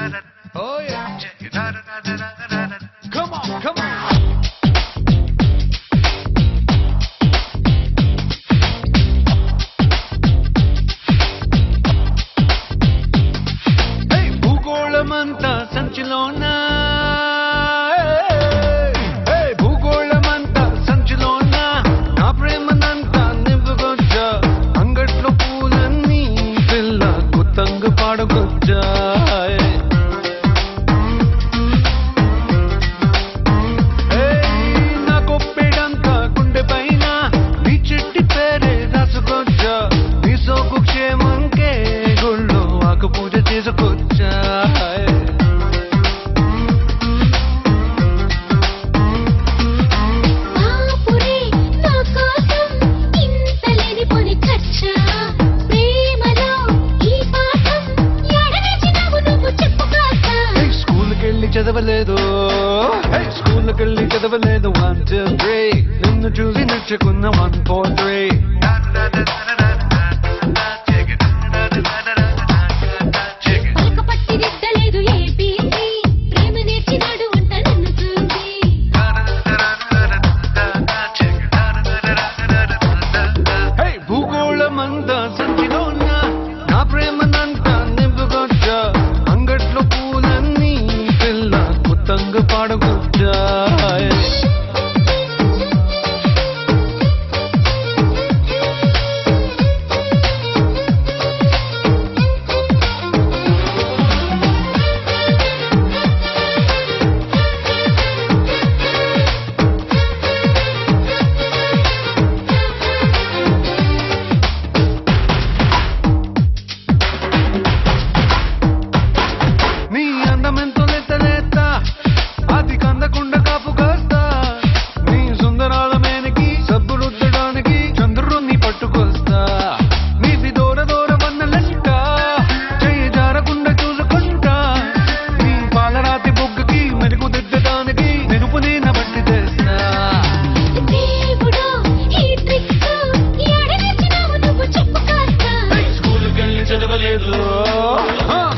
Oh yeah. Come on, come on. Hey, భూగోళమంతా సంచిలోనా. Hey, భూగోళమంతా సంచిలోనా. నా ప్రేమనంతా నింపుకొచ్చా. అంగట్లో పూలన్నీ పిల్ల కొత్తంగా పాడుకొచ్చా. చదవలేదు స్కూల్కెళ్ళి చదవలేదు 1 2 3 నిన్ను చూసి నచ్చుకున్న 1 4 3 భూగోళమంతా సంచిలోనా నా ప్రేమనంతా నింపుకొచ్చా. అంగట్లో పూలన్నీ పిల్ల కొత్తంగా పాడుకొచ్చా.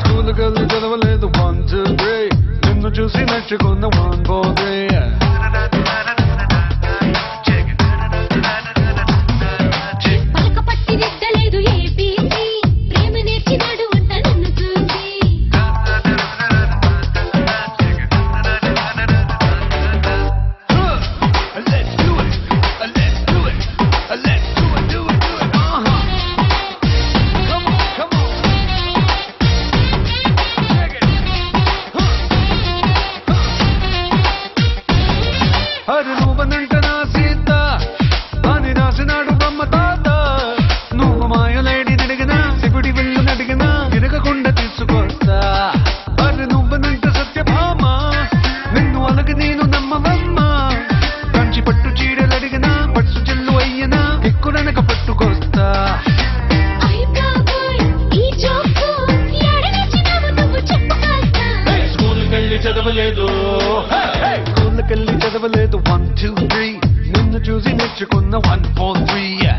స్కూల్కెళ్ళి చదవలేదు 1 2 3 నిన్ను చూసి నచ్చుకున్న 1 4 3 అరే నువ్వనంట నా సీత అని రాసినాడు బొమ్మ తాత. నువ్వు మాయలేడి అడిగినా సిగుడి వెళ్ళి అడిగినా తిరగకుండా తీసుకొస్తా. అరే నువ్వనంట సత్యభామ నిన్ను అలగ నేను నమ్మవమ్మ. కంచి పట్టు చీరలు అడిగినా పట్టు చెల్లు అయ్యనా ఎక్కునక పట్టుకొస్తా. స్కూల్కెళ్ళి చదవలేదు స్కూల్కెళ్ళి చదవలేదు 1 2 3 నిన్ను చూసి నేర్చుకున్న 1 4 3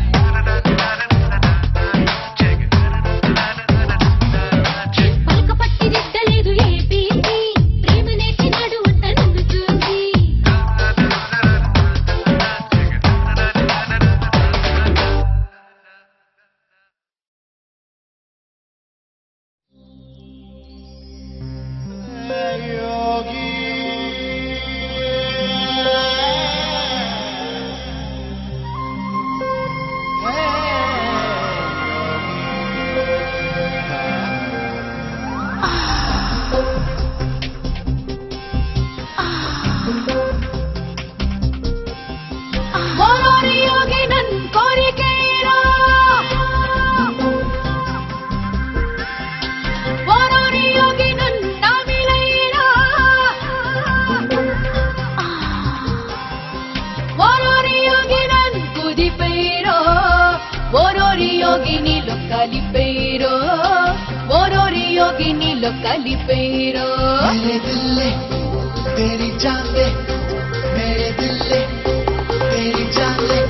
కలిపేరో मेरे दिल तेरी जान दे मेरे दिल तेरी जान दे